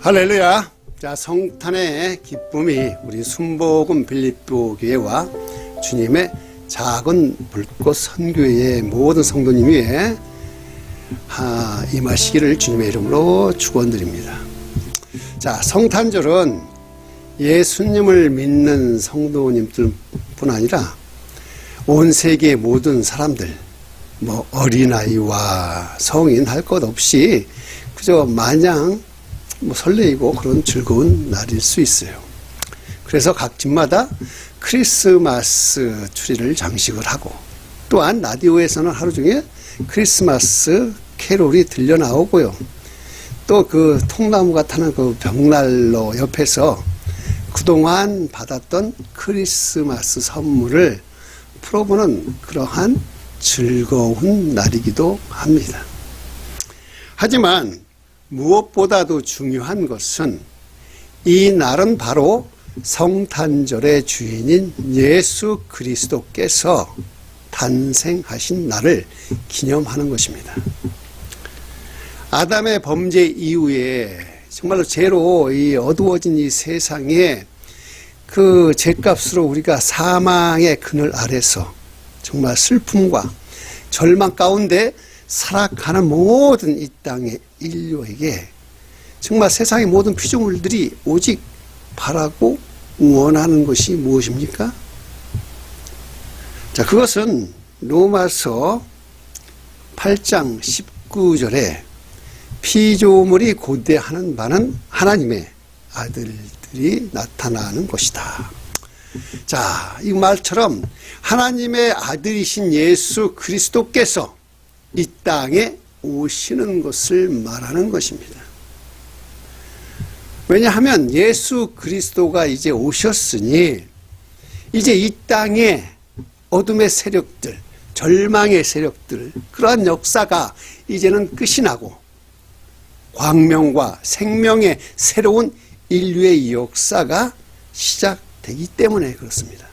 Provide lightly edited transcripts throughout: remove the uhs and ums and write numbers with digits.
할렐루야. 자, 성탄의 기쁨이 우리 순복음 빌립보 교회와 주님의 작은 불꽃 선교회의 모든 성도님 위에 임하시기를 주님의 이름으로 축원드립니다. 자, 성탄절은 예수님을 믿는 성도님들뿐 아니라 온 세계의 모든 사람들, 어린아이와 성인 할 것 없이 그저 마냥 설레이고 그런 즐거운 날일 수 있어요. 그래서 각 집마다 크리스마스 트리를 장식을 하고, 또한 라디오에서는 하루 종일 크리스마스 캐롤이 들려 나오고요. 또 그 통나무가 타는 그 벽난로 옆에서 그동안 받았던 크리스마스 선물을 풀어보는 그러한 즐거운 날이기도 합니다. 하지만 무엇보다도 중요한 것은 이 날은 바로 성탄절의 주인인 예수 그리스도께서 탄생하신 날을 기념하는 것입니다. 아담의 범죄 이후에 정말로 죄로 이 어두워진 이 세상에 그 죄값으로 우리가 사망의 그늘 아래서 정말 슬픔과 절망 가운데 살아가는 모든 이 땅의 인류에게 정말 세상의 모든 피조물들이 오직 바라고 원하는 것이 무엇입니까? 자, 그것은 로마서 8장 19절에 피조물이 고대하는 바는 하나님의 아들들이 나타나는 것이다. 자, 이 말처럼 하나님의 아들이신 예수 그리스도께서 이 땅에 오시는 것을 말하는 것입니다. 왜냐하면 예수 그리스도가 이제 오셨으니 이제 이 땅에 어둠의 세력들, 절망의 세력들, 그러한 역사가 이제는 끝이 나고 광명과 생명의 새로운 인류의 역사가 시작되기 때문에 그렇습니다.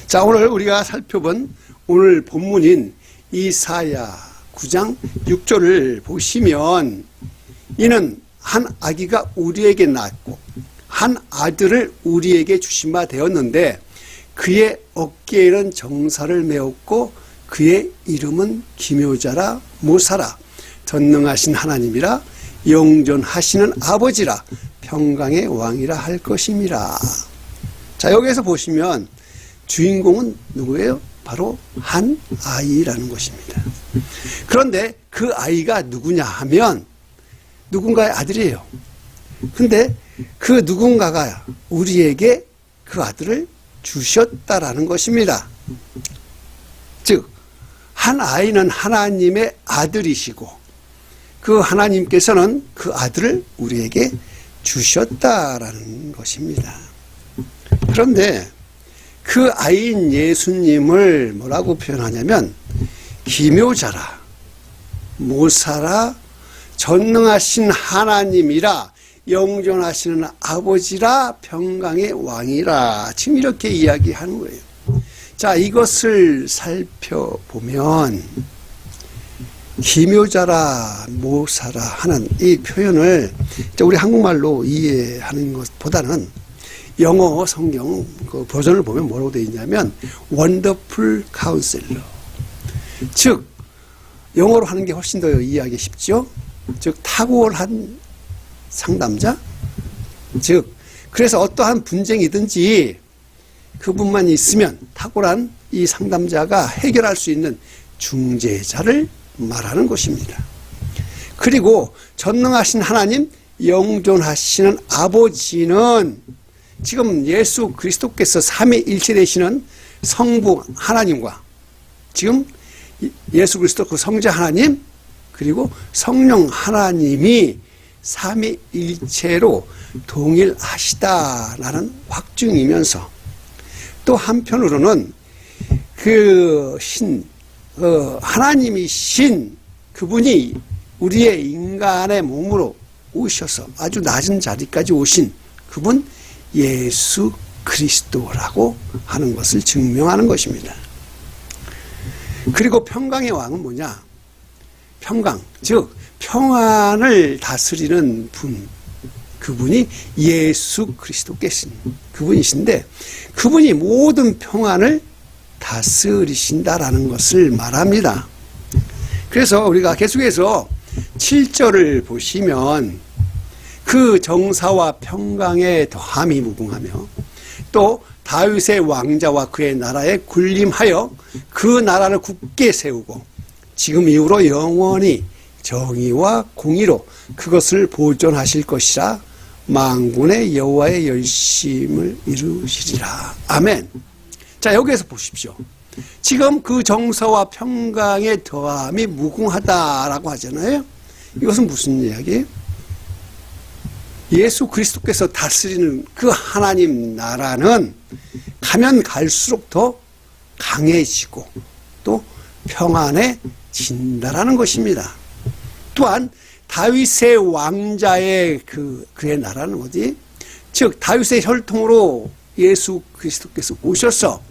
자, 오늘 우리가 살펴본 오늘 본문인 이사야 9장 6절을 보시면 이는 한 아기가 우리에게 낳았고 한 아들을 우리에게 주신 바 되었는데 그의 어깨에는 정사를 메었고 그의 이름은 기묘자라 모사라 전능하신 하나님이라 영존하시는 아버지라 평강의 왕이라 할 것임이라. 자, 여기에서 보시면 주인공은 누구예요? 바로 한 아이라는 것입니다. 그런데 그 아이가 누구냐 하면 누군가의 아들이에요. 근데 그 누군가가 우리에게 그 아들을 주셨다라는 것입니다. 즉, 한 아이는 하나님의 아들이시고 그 하나님께서는 그 아들을 우리에게 주셨다라는 것입니다. 그런데 그 아이인 예수님을 뭐라고 표현하냐면 기묘자라, 모사라, 전능하신 하나님이라, 영존하시는 아버지라, 평강의 왕이라, 지금 이렇게 이야기하는 거예요. 자, 이것을 살펴보면 기묘자라, 모사라 하는 이 표현을 우리 한국말로 이해하는 것보다는 영어 성경 그 버전을 보면 뭐라고 되어 있냐면 원더풀 카운셀러, 즉 영어로 하는 게 훨씬 더 이해하기 쉽죠. 즉 탁월한 상담자, 즉 그래서 어떠한 분쟁이든지 그분만 있으면 탁월한 이 상담자가 해결할 수 있는 중재자를 말하는 것입니다. 그리고 전능하신 하나님, 영존하시는 아버지는 지금 예수 그리스도께서 삼위일체 되시는 성부 하나님과 지금 예수 그리스도 그 성자 하나님 그리고 성령 하나님이 삼위일체로 동일하시다라는 확증이면서 또 한편으로는 하나님이신 그분이 우리의 인간의 몸으로 오셔서 아주 낮은 자리까지 오신 그분 예수 그리스도라고 하는 것을 증명하는 것입니다. 그리고 평강의 왕은 뭐냐? 평강, 즉 평안을 다스리는 분, 그분이 예수 그리스도께신 그분이신데, 그분이 모든 평안을 다스리신다라는 것을 말합니다. 그래서 우리가 계속해서 7절을 보시면 그 정사와 평강에 더함이 무궁하며 또 다윗의 왕자와 그의 나라에 군림하여 그 나라를 굳게 세우고 지금 이후로 영원히 정의와 공의로 그것을 보존하실 것이라 만군의 여호와의 열심을 이루시리라. 아멘. 자, 여기에서 보십시오. 지금 그 정서와 평강의 더함이 무궁하다라고 하잖아요. 이것은 무슨 이야기예요? 예수 그리스도께서 다스리는 그 하나님 나라는 가면 갈수록 더 강해지고 또 평안해진다라는 것입니다. 또한 다윗의 왕자의 그의 나라는 어디? 즉 다윗의 혈통으로 예수 그리스도께서 오셔서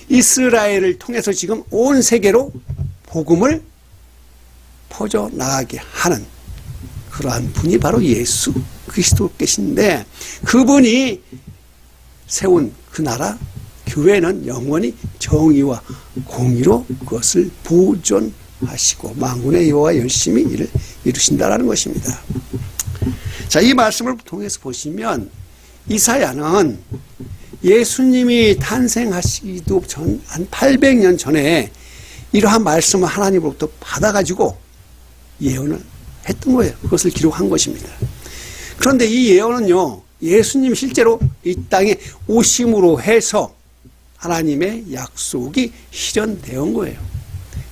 이스라엘을 통해서 지금 온 세계로 복음을 퍼져나가게 하는 그러한 분이 바로 예수 그리스도께신데, 그분이 세운 그 나라 교회는 영원히 정의와 공의로 그것을 보존하시고 만군의 여호와 열심히 이를 이루신다라는 것입니다. 자, 이 말씀을 통해서 보시면 이사야는 예수님이 탄생하시기도 전 한 800년 전에 이러한 말씀을 하나님으로부터 받아가지고 예언을 했던 거예요. 그것을 기록한 것입니다. 그런데 이 예언은요, 예수님 실제로 이 땅에 오심으로 해서 하나님의 약속이 실현되온 거예요.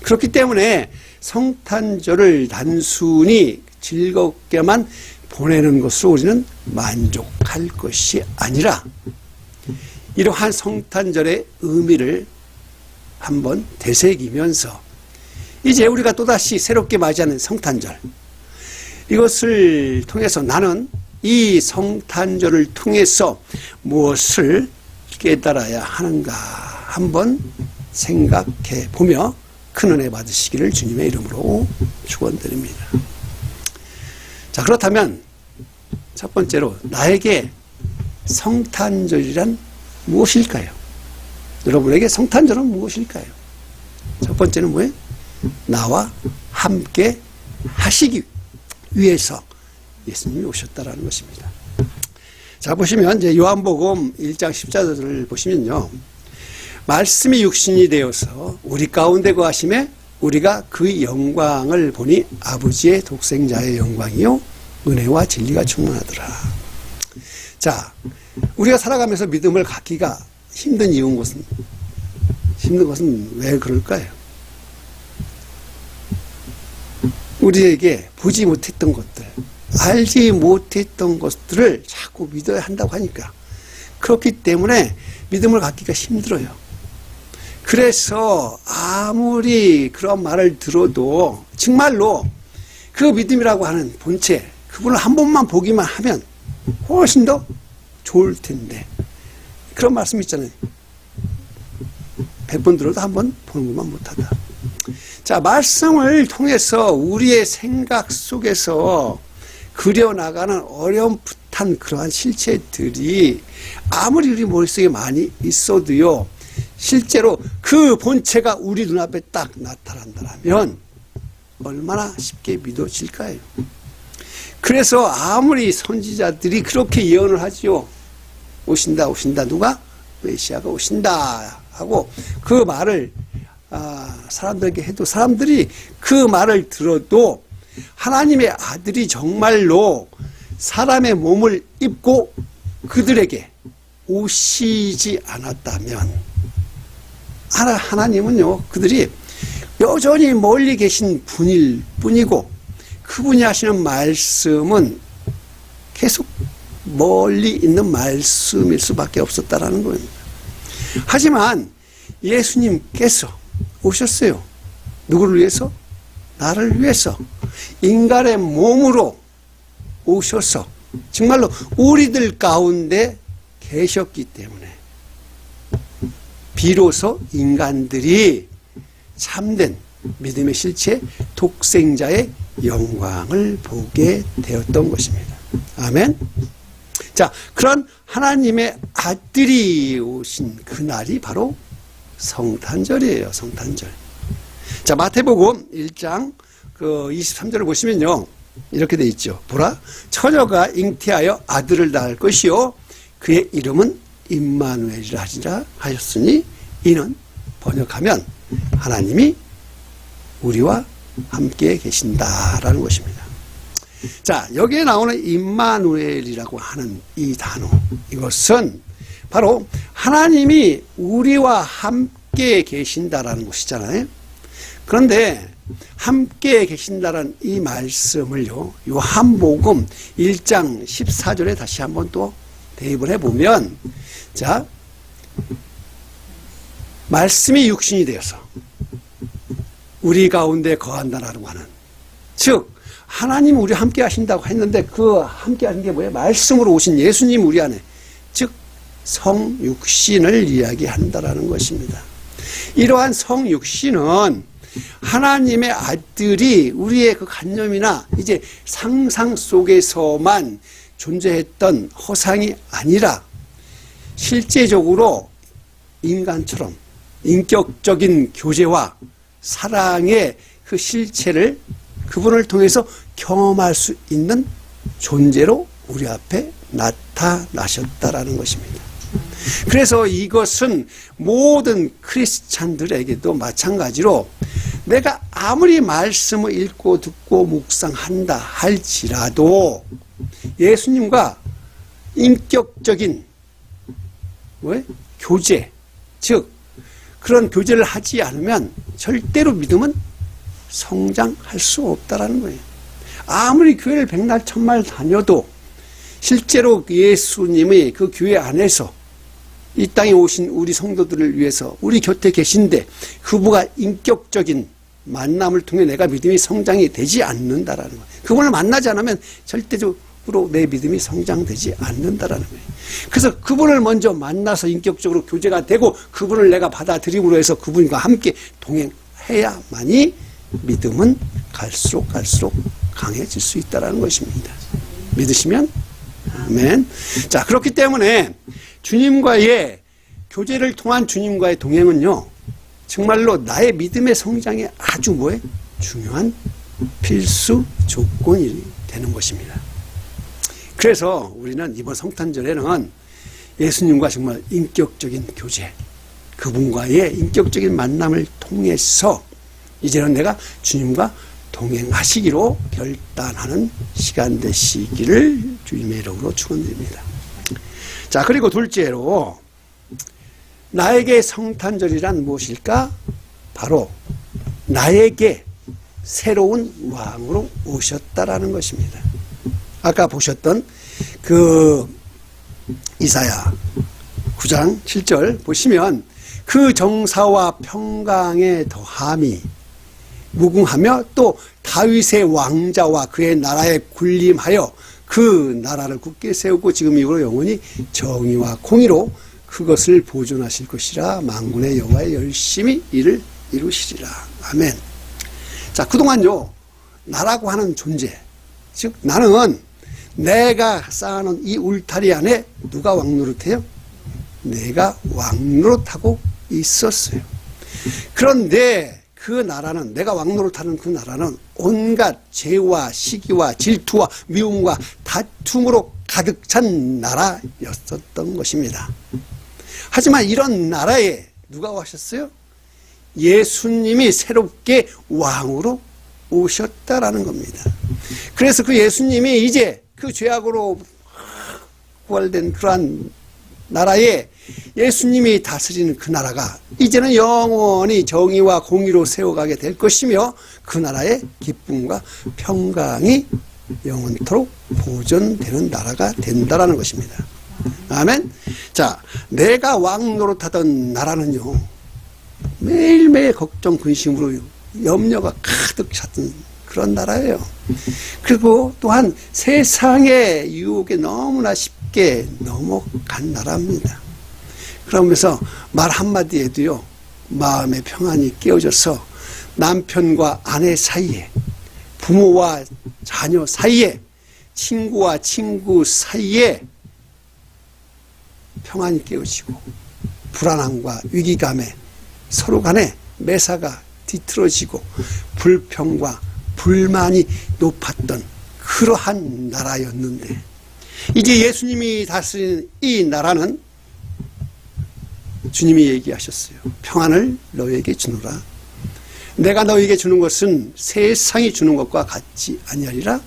그렇기 때문에 성탄절을 단순히 즐겁게만 보내는 것으로 우리는 만족할 것이 아니라 이러한 성탄절의 의미를 한번 되새기면서 이제 우리가 또다시 새롭게 맞이하는 성탄절, 이것을 통해서 나는 이 성탄절을 통해서 무엇을 깨달아야 하는가 한번 생각해 보며 큰 은혜 받으시기를 주님의 이름으로 축원드립니다. 자, 그렇다면 첫 번째로 나에게 성탄절이란 무엇일까요? 여러분에게 성탄절은 무엇일까요? 첫 번째는 뭐예요? 나와 함께 하시기 위해서 예수님이 오셨다라는 것입니다. 자, 보시면 이제 요한복음 1장 14절을 보시면요, 말씀이 육신이 되어서 우리 가운데 거하심에 우리가 그 영광을 보니 아버지의 독생자의 영광이요 은혜와 진리가 충만하더라. 자, 우리가 살아가면서 믿음을 갖기가 힘든 것은 왜 그럴까요? 우리에게 보지 못했던 것들, 알지 못했던 것들을 자꾸 믿어야 한다고 하니까, 그렇기 때문에 믿음을 갖기가 힘들어요. 그래서 아무리 그런 말을 들어도 정말로 그 믿음이라고 하는 본체, 그분을 한 번만 보기만 하면 훨씬 더 좋을 텐데, 그런 말씀 있잖아요. 100번 들어도 한 번 보는 것만 못하다. 자, 말씀을 통해서 우리의 생각 속에서 그려나가는 어렴풋한 그러한 실체들이 아무리 우리 머릿속에 많이 있어도요, 실제로 그 본체가 우리 눈앞에 딱 나타난다면 얼마나 쉽게 믿어질까요? 그래서 아무리 선지자들이 그렇게 예언을 하지요. 오신다, 오신다. 누가? 메시아가 오신다 하고 그 말을 사람들에게 해도 사람들이 그 말을 들어도 하나님의 아들이 정말로 사람의 몸을 입고 그들에게 오시지 않았다면 하나님은요, 그들이 여전히 멀리 계신 분일 뿐이고 그분이 하시는 말씀은 계속 멀리 있는 말씀일 수밖에 없었다라는 겁니다. 하지만 예수님께서 오셨어요. 누구를 위해서? 나를 위해서 인간의 몸으로 오셔서 정말로 우리들 가운데 계셨기 때문에 비로소 인간들이 참된 믿음의 실체 독생자의 영광을 보게 되었던 것입니다. 아멘. 자, 그런 하나님의 아들이 오신 그날이 바로 성탄절이에요. 성탄절. 자, 마태복음 1장 23절을 보시면요, 이렇게 돼 있죠. 보라, 처녀가 잉태하여 아들을 낳을 것이요 그의 이름은 임마누엘이라 하리라 하셨으니, 이는 번역하면 하나님이 우리와 함께 계신다라는 것입니다. 자, 여기에 나오는 임마누엘이라고 하는 이 단어, 이것은 바로 하나님이 우리와 함께 계신다라는 것이잖아요. 그런데 함께 계신다라는 이 말씀을요, 요한복음 1장 14절에 다시 한번 또 대입을 해보면, 자, 말씀이 육신이 되어서 우리 가운데 거한다라고 하는, 즉 하나님 우리 함께 하신다고 했는데 그 함께 하신 게 뭐예요? 말씀으로 오신 예수님 우리 안에, 즉 성육신을 이야기한다라는 것입니다. 이러한 성육신은 하나님의 아들이 우리의 그 관념이나 이제 상상 속에서만 존재했던 허상이 아니라 실제적으로 인간처럼 인격적인 교제와 사랑의 그 실체를 그분을 통해서 경험할 수 있는 존재로 우리 앞에 나타나셨다라는 것입니다. 그래서 이것은 모든 크리스찬들에게도 마찬가지로 내가 아무리 말씀을 읽고 듣고 묵상한다 할지라도 예수님과 인격적인 교제, 즉 그런 교제를 하지 않으면 절대로 믿음은 성장할 수 없다라는 거예요. 아무리 교회를 백날 천말 다녀도 실제로 예수님의 그 교회 안에서 이 땅에 오신 우리 성도들을 위해서 우리 곁에 계신데 그분과 인격적인 만남을 통해 내가 믿음이 성장이 되지 않는다라는 거예요. 그분을 만나지 않으면 절대적으로 내 믿음이 성장되지 않는다라는 거예요. 그래서 그분을 먼저 만나서 인격적으로 교제가 되고 그분을 내가 받아들임으로 해서 그분과 함께 동행해야만이 믿음은 갈수록 강해질 수 있다는 것입니다. 믿으시면 아멘. 자, 그렇기 때문에 주님과의 교제를 통한 주님과의 동행은요, 정말로 나의 믿음의 성장에 아주 중요한 필수 조건이 되는 것입니다. 그래서 우리는 이번 성탄절에는 예수님과 정말 인격적인 교제, 그분과의 인격적인 만남을 통해서 이제는 내가 주님과 동행하시기로 결단하는 시간 되시기를 주님의 이름으로 축원드립니다. 자, 그리고 둘째로 나에게 성탄절이란 무엇일까? 바로 나에게 새로운 왕으로 오셨다라는 것입니다. 아까 보셨던 그 이사야 9장 7절 보시면 그 정사와 평강의 더함이 무궁하며 또 다윗의 왕자와 그의 나라에 군림하여 그 나라를 굳게 세우고 지금 이후로 영원히 정의와 공의로 그것을 보존하실 것이라 만군의 여호와의 열심히 이를 이루시리라. 아멘. 자, 그동안요, 나라고 하는 존재, 즉 나는 내가 쌓아놓은 이 울타리 안에 누가 왕노릇해요? 내가 왕노릇하고 있었어요. 그런데 그 나라는, 내가 왕노릇하는 그 나라는 온갖 죄와 시기와 질투와 미움과 다툼으로 가득 찬 나라였었던 것입니다. 하지만 이런 나라에 누가 오셨어요? 예수님이 새롭게 왕으로 오셨다라는 겁니다. 그래서 그 예수님이 이제 그 죄악으로 부활된 그러한 나라에 예수님이 다스리는 그 나라가 이제는 영원히 정의와 공의로 세워가게 될 것이며 그 나라의 기쁨과 평강이 영원토록 보존되는 나라가 된다라는 것입니다. 아멘. 자, 내가 왕 노릇하던 나라는요, 매일매일 걱정 근심으로 염려가 가득 찼던 그런 나라예요. 그리고 또한 세상의 유혹에 너무나 쉽게 넘어간 나라입니다. 그러면서 말 한마디에도요, 마음의 평안이 깨어져서 남편과 아내 사이에, 부모와 자녀 사이에 친구와 친구 사이에 평안이 깨어지고 불안함과 위기감에 서로 간에 매사가 뒤틀어지고 불평과 불만이 높았던 그러한 나라였는데, 이제 예수님이 다스리는 이 나라는 주님이 얘기하셨어요. 평안을 너희에게 주노라. 내가 너희에게 주는 것은 세상이 주는 것과 같지 아니하리라.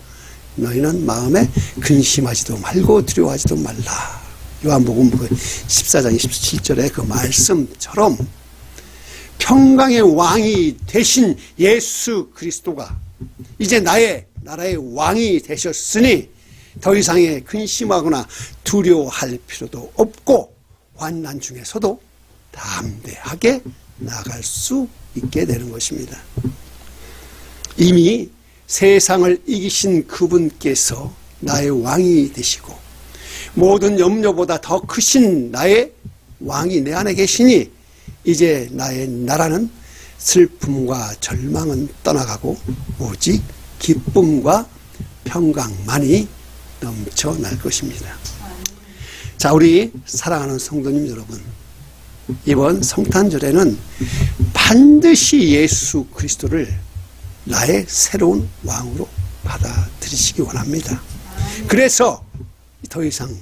너희는 마음에 근심하지도 말고 두려워하지도 말라. 요한복음 14장 27절의 그 말씀처럼 평강의 왕이 되신 예수 그리스도가 이제 나의 나라의 왕이 되셨으니 더 이상의 근심하거나 두려워할 필요도 없고 환난 중에서도 담대하게 나아갈 수 있게 되는 것입니다. 이미 세상을 이기신 그분께서 나의 왕이 되시고 모든 염려보다 더 크신 나의 왕이 내 안에 계시니 이제 나의 나라는 슬픔과 절망은 떠나가고 오직 기쁨과 평강만이 넘쳐날 것입니다. 자, 우리 사랑하는 성도님 여러분, 이번 성탄절에는 반드시 예수 그리스도를 나의 새로운 왕으로 받아들이시기 원합니다. 그래서 더 이상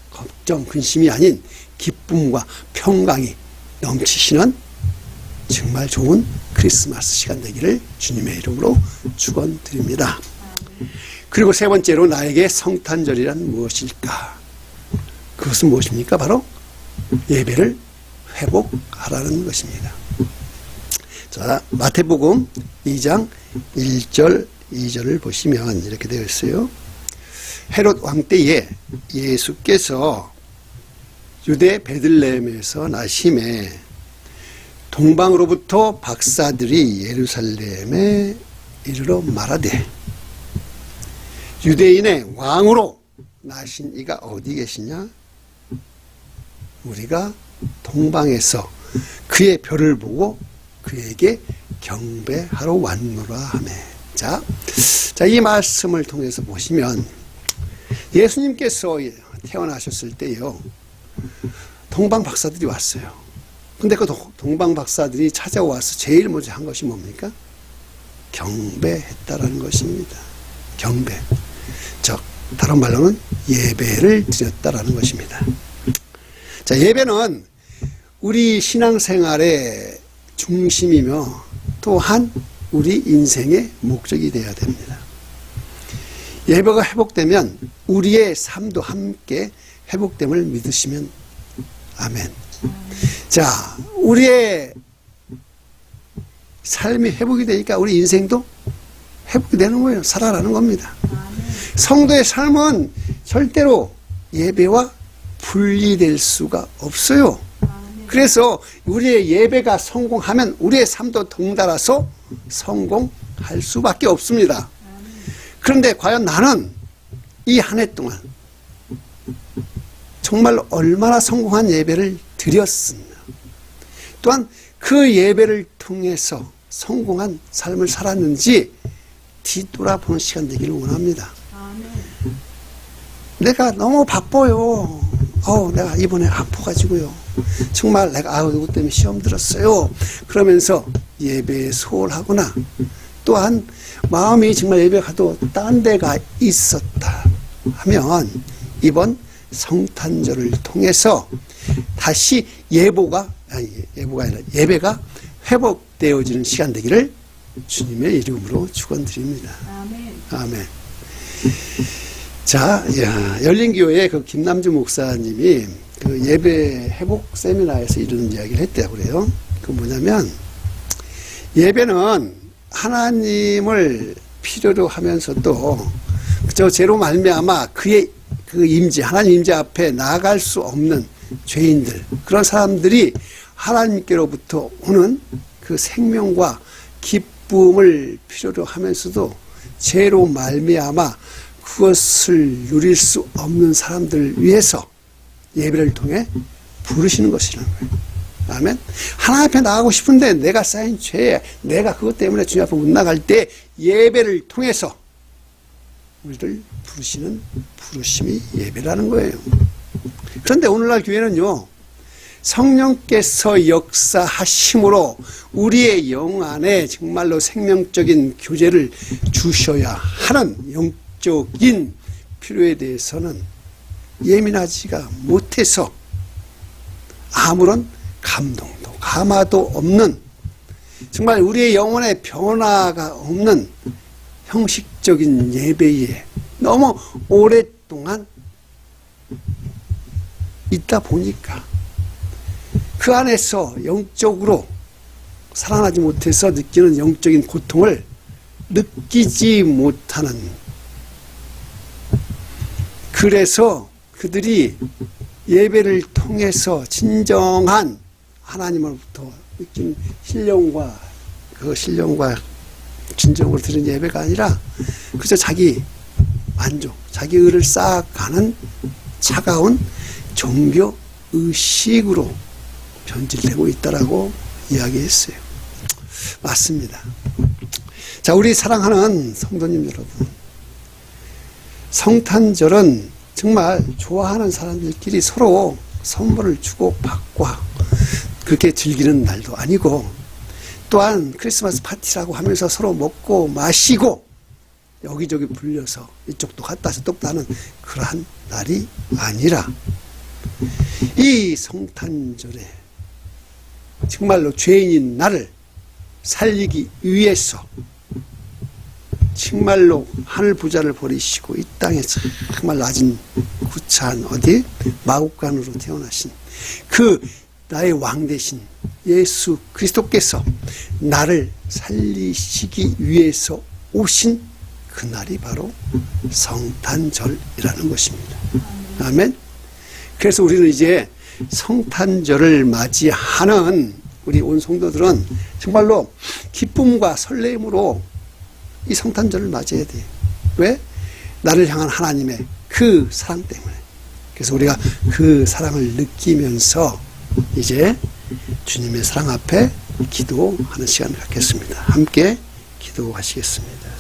걱정, 근심이 아닌 기쁨과 평강이 넘치시는 정말 좋은 크리스마스 시간 되기를 주님의 이름으로 축원드립니다. 그리고 세 번째로 나에게 성탄절이란 무엇일까? 그것은 무엇입니까? 바로 예배를 회복하라는 것입니다. 자, 마태복음 2장 1절 2절을 보시면 이렇게 되어 있어요. 헤롯 왕 때에 예수께서 유대 베들레헴에서 나심에 동방으로부터 박사들이 예루살렘에 이르러 말하되 유대인의 왕으로 나신 이가 어디 계시냐? 우리가 동방에서 그의 별을 보고 그에게 경배하러 왔노라 하매. 자, 이 말씀을 통해서 보시면 예수님께서 태어나셨을 때요, 동방 박사들이 왔어요. 근데 그 동방 박사들이 찾아와서 제일 먼저 한 것이 뭡니까? 경배했다라는 것입니다. 경배. 즉, 다른 말로는 예배를 드렸다라는 것입니다. 자, 예배는 우리 신앙생활의 중심이며 또한 우리 인생의 목적이 되어야 됩니다. 예배가 회복되면 우리의 삶도 함께 회복됨을 믿으시면 아멘. 자, 우리의 삶이 회복이 되니까 우리 인생도 회복이 되는 거예요. 살아나는 겁니다. 성도의 삶은 절대로 예배와 분리될 수가 없어요. 그래서 우리의 예배가 성공하면 우리의 삶도 덩달아서 성공할 수밖에 없습니다. 그런데 과연 나는 이 한 해 동안 정말로 얼마나 성공한 예배를 드렸으며 또한 그 예배를 통해서 성공한 삶을 살았는지 뒤돌아보는 시간 되기를 원합니다. 내가 너무 바빠요. 내가 이번에 아파가지고요. 정말 내가 이것 때문에 시험 들었어요. 그러면서 예배에 소홀하거나 또한 마음이 정말 예배 가도 딴 데가 있었다 하면 이번 성탄절을 통해서 다시 예배가 회복되어지는 시간 되기를 주님의 이름으로 축원드립니다. 아멘. 자, 열린교회 그 김남주 목사님이 그 예배 회복 세미나에서 이런 이야기를 했대요. 그래요. 그 뭐냐면 예배는 하나님을 필요로 하면서도 저 죄로 말미암아 그의 그 임재, 하나님 임재 앞에 나아갈 수 없는 죄인들, 그런 사람들이 하나님께로부터 오는 그 생명과 기쁨을 필요로 하면서도 죄로 말미암아 그것을 누릴 수 없는 사람들을 위해서 예배를 통해 부르시는 것이라는 거예요. 아멘. 하나님 앞에 나가고 싶은데 내가 쌓인 죄에 내가 그것 때문에 주님 앞에 못 나갈 때 예배를 통해서 우리를 부르시는 부르심이 예배라는 거예요. 그런데 오늘날 교회는요, 성령께서 역사하심으로 우리의 영 안에 정말로 생명적인 교제를 주셔야 하는 영적인 필요에 대해서는 예민하지가 못해서 아무런 감동도 감화도 없는, 정말 우리의 영혼에 변화가 없는 형식적인 예배에 너무 오랫동안 있다 보니까 그 안에서 영적으로 살아나지 못해서 느끼는 영적인 고통을 느끼지 못하는, 그래서 그들이 예배를 통해서 진정한 하나님으로부터 느낀 신령과 진정으로 드린 예배가 아니라 그저 자기 만족, 자기 의를 쌓아가는 차가운 종교 의식으로 변질되고 있다라고 이야기했어요. 맞습니다. 자, 우리 사랑하는 성도님 여러분, 성탄절은 정말 좋아하는 사람들끼리 서로 선물을 주고 받고 그렇게 즐기는 날도 아니고, 또한 크리스마스 파티라고 하면서 서로 먹고 마시고 여기저기 불려서 이쪽도 갔다 저쪽도 하는 그러한 날이 아니라, 이 성탄절에 정말로 죄인인 나를 살리기 위해서 정말로 하늘 부자를 버리시고 이 땅에 정말 낮은 구차한 어디 마국간으로 태어나신 그 나의 왕 대신 예수 그리스도께서 나를 살리시기 위해서 오신 그날이 바로 성탄절이라는 것입니다. 아멘. 그래서 우리는 이제 성탄절을 맞이하는 우리 온 성도들은 정말로 기쁨과 설렘으로 이 성탄절을 맞이해야 돼요. 왜? 나를 향한 하나님의 그 사랑 때문에. 그래서 우리가 그 사랑을 느끼면서 이제 주님의 사랑 앞에 기도하는 시간을 갖겠습니다. 함께 기도하시겠습니다.